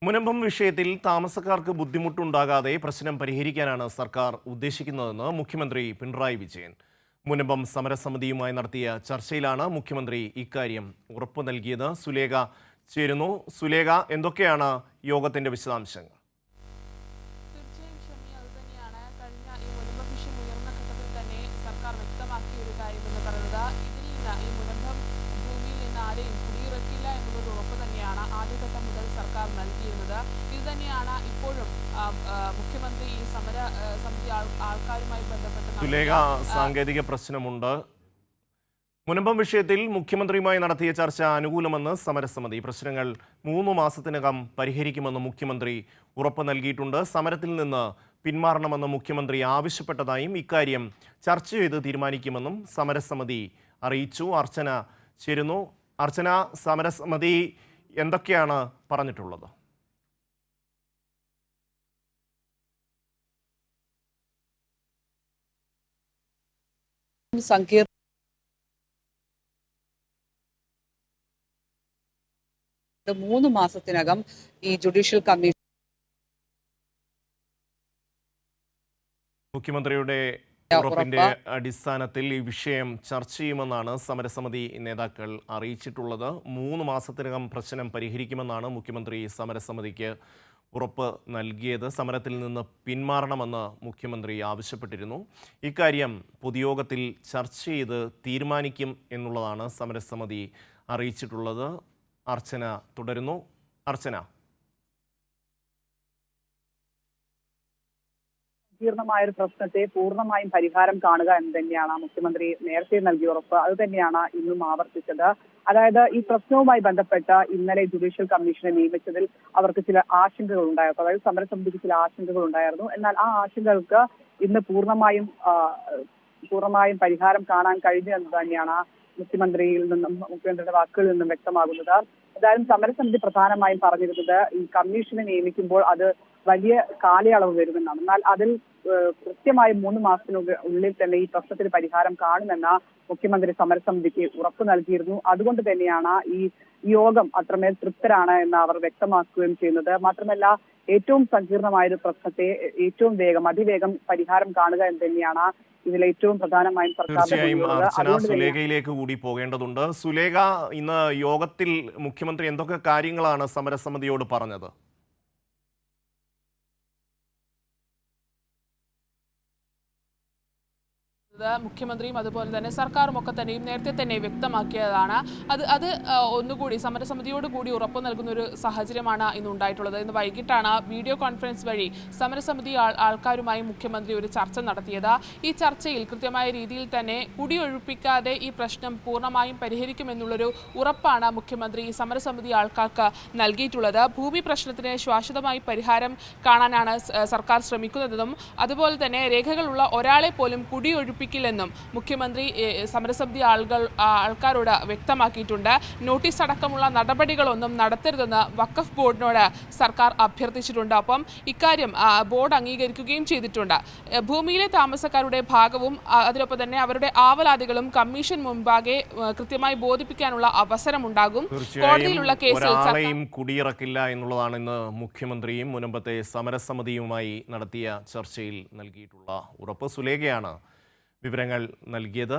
മുനമ്പം വിഷയത്തിൽ താമസക്കാർക്ക് ബുദ്ധിമുട്ടുണ്ടാകാതെ പ്രശ്നം പരിഹരിക്കാനാണ് സർക്കാർ ഉദ്ദേശിക്കുന്നതെന്ന് മുഖ്യമന്ത്രി പിണറായി വിജയൻ. മുനമ്പം സമരസമിതിയുമായി നടത്തിയ ചർച്ചയിലാണ് മുഖ്യമന്ത്രി ഇക്കാര്യം ഉറപ്പു നൽകിയത്. സുലേഖ ചേരുന്നു. സുലേഖ, എന്തൊക്കെയാണ് യോഗത്തിന്റെ വിശദാംശങ്ങൾ? ഇപ്പോഴും മുഖ്യമന്ത്രി ഈ സമിതി ആൾക്കാരുമായി ബന്ധപ്പെട്ട് സുലേഖ, സാങ്കേതിക പ്രശ്നമുണ്ട്. മുനമ്പം വിഷയത്തിൽ മുഖ്യമന്ത്രിയുമായി നടത്തിയ ചർച്ച അനുകൂലമെന്ന് സമരസമിതി. പ്രശ്നങ്ങൾ 3 മാസത്തിനകം പരിഹരിക്കുമെന്ന് മുഖ്യമന്ത്രി ഉറപ്പ് നൽകിയിട്ടുണ്ട്. സമരത്തിൽ നിന്ന് പിന്മാറണമെന്ന് മുഖ്യമന്ത്രി ആവശ്യപ്പെട്ടതായും ഇക്കാര്യം ചർച്ച ചെയ്ത് തീരുമാനിക്കുമെന്നും സമരസമിതി അറിയിച്ചു. അർച്ചന ചേരുന്നു. അർച്ചന, സമരസമിതി എന്തൊക്കെയാണ് പറഞ്ഞിട്ടുള്ളത്? സങ്കീർണ 3 മാസത്തിനകം ഈ ജുഡീഷ്യൽ കമ്മീഷൻ മുഖ്യമന്ത്രിയുടെ ഉറപ്പിന്റെ അടിസ്ഥാനത്തിൽ ഈ വിഷയം ചർച്ച ചെയ്യുമെന്നാണ് സമരസമിതി നേതാക്കൾ അറിയിച്ചിട്ടുള്ളത്. 3 മാസത്തിനകം പ്രശ്നം പരിഹരിക്കുമെന്നാണ് മുഖ്യമന്ത്രി സമരസമിതിക്ക് ഉറപ്പ് നൽകിയത്. സമരത്തിൽ നിന്ന് പിന്മാറണമെന്ന് മുഖ്യമന്ത്രി ആവശ്യപ്പെട്ടിരുന്നു. ഇക്കാര്യം പൊതുയോഗത്തിൽ ചർച്ച ചെയ്ത് തീരുമാനിക്കും എന്നുള്ളതാണ് സമരസമിതി അറിയിച്ചിട്ടുള്ളത്. അർച്ചന തുടരുന്നു. അർച്ചന, സങ്കീർണമായൊരു പ്രശ്നത്തെ പൂർണ്ണമായും പരിഹാരം കാണുക എന്ന് തന്നെയാണ് മുഖ്യമന്ത്രി നേരത്തെ നൽകിയ ഉറപ്പ്. അത് തന്നെയാണ് ഇന്നും ആവർത്തിച്ചത്. അതായത് ഈ പ്രശ്നവുമായി ബന്ധപ്പെട്ട് ഇന്നലെ ജുഡീഷ്യൽ കമ്മീഷനെ നിയമിച്ചതിൽ അവർക്ക് ചില ആശങ്കകൾ ഉണ്ടായിരുന്നു. അതായത് സമരസമിതിക്ക് ചില ആശങ്കകൾ ഉണ്ടായിരുന്നു. എന്നാൽ ആ ആശങ്കകൾക്ക് ഇന്ന് പൂർണ്ണമായും പരിഹാരം കാണാൻ കഴിഞ്ഞു എന്ന് തന്നെയാണ് മുഖ്യമന്ത്രിയുടെ വാക്കുകളിൽ നിന്നും വ്യക്തമാകുന്നത്. എന്തായാലും സമരസമിതി പ്രധാനമായും പറഞ്ഞിരുന്നത് ഈ കമ്മീഷനെ നിയമിക്കുമ്പോൾ അത് വലിയ കാലയളവ് വരുമെന്നാണ്. എന്നാൽ അതിൽ കൃത്യമായി 3 മാസത്തിനുള്ളിൽ തന്നെ ഈ പ്രശ്നത്തിന് പരിഹാരം കാണുമെന്ന മുഖ്യമന്ത്രി സമരസമിതിക്ക് ഉറപ്പ് നൽകിയിരുന്നു. അതുകൊണ്ട് തന്നെയാണ് ഈ യോഗം അത്രമേൽ തൃപ്തരാണ് എന്ന് അവർ വ്യക്തമാക്കുകയും ചെയ്യുന്നത്. മാത്രമല്ല, ഏറ്റവും സങ്കീർണമായൊരു പ്രശ്നത്തെ അതിവേഗം പരിഹാരം കാണുക എന്ന് തന്നെയാണ് ഇതിൽ ഏറ്റവും പ്രധാനമായും സർക്കാർ. സുലേഖയിലേക്ക് കൂടി പോകേണ്ടതുണ്ട്. സുലേഖ, ഇന്ന് യോഗത്തിൽ മുഖ്യമന്ത്രി എന്തൊക്കെ കാര്യങ്ങളാണ് സമരസമിതിയോട് പറഞ്ഞത്? മുഖ്യമന്ത്രിയും അതുപോലെ തന്നെ സർക്കാരും ഒക്കെ തന്നെയും നേരത്തെ തന്നെ വ്യക്തമാക്കിയതാണ്. അത് ഒന്നുകൂടി സമരസമിതിയോട് കൂടി ഉറപ്പു നൽകുന്ന ഒരു സാഹചര്യമാണ് ഇന്ന് ഉണ്ടായിട്ടുള്ളത്. ഇന്ന് വൈകിട്ടാണ് വീഡിയോ കോൺഫറൻസ് വഴി സമരസമിതി ആൾക്കാരുമായി മുഖ്യമന്ത്രി ഒരു ചർച്ച നടത്തിയത്. ഈ ചർച്ചയിൽ കൃത്യമായ രീതിയിൽ തന്നെ കുടിയൊഴിപ്പിക്കാതെ ഈ പ്രശ്നം പൂർണ്ണമായും പരിഹരിക്കുമെന്നുള്ളൊരു ഉറപ്പാണ് മുഖ്യമന്ത്രി ഈ സമരസമിതി ആൾക്കാർക്ക് നൽകിയിട്ടുള്ളത്. ഭൂമി പ്രശ്നത്തിന് ശാശ്വതമായി പരിഹാരം കാണാനാണ് സർക്കാർ ശ്രമിക്കുന്നതെന്നും അതുപോലെ തന്നെ രേഖകളുള്ള ഒരാളെ പോലും കുടിയൊഴിപ്പിക്കില്ലെന്നും മുഖ്യമന്ത്രി സമരസമിതി ആൾക്കാരോട് വ്യക്തമാക്കിയിട്ടുണ്ട്. നോട്ടീസ് അടക്കമുള്ള നടപടികളൊന്നും നടത്തരുതെന്ന് വഖഫ് ബോർഡിനോട് സർക്കാർ അഭ്യർത്ഥിച്ചിട്ടുണ്ട്. അപ്പം ഇക്കാര്യം ബോർഡ് അംഗീകരിക്കുകയും ചെയ്തിട്ടുണ്ട്. ഭൂമിയിലെ താമസക്കാരുടെ ഭാഗവും അതിനൊപ്പം തന്നെ അവരുടെ ആവലാതികളും കമ്മീഷൻ മുമ്പാകെ കൃത്യമായി ബോധിപ്പിക്കാനുള്ള അവസരമുണ്ടാകും. കോടതിയിലുള്ള കേസിൽ കുടിയിറക്കില്ല എന്നുള്ളതാണ് ഇന്ന് മുഖ്യമന്ത്രിയും മുനമ്പത്തെ സമരസമിതിയുമായി നടത്തിയ ചർച്ചയിൽ നൽകിയിട്ടുള്ള ഉറപ്പ്. സുലേഖയാണ് വിവരങ്ങൾ നൽകിയത്.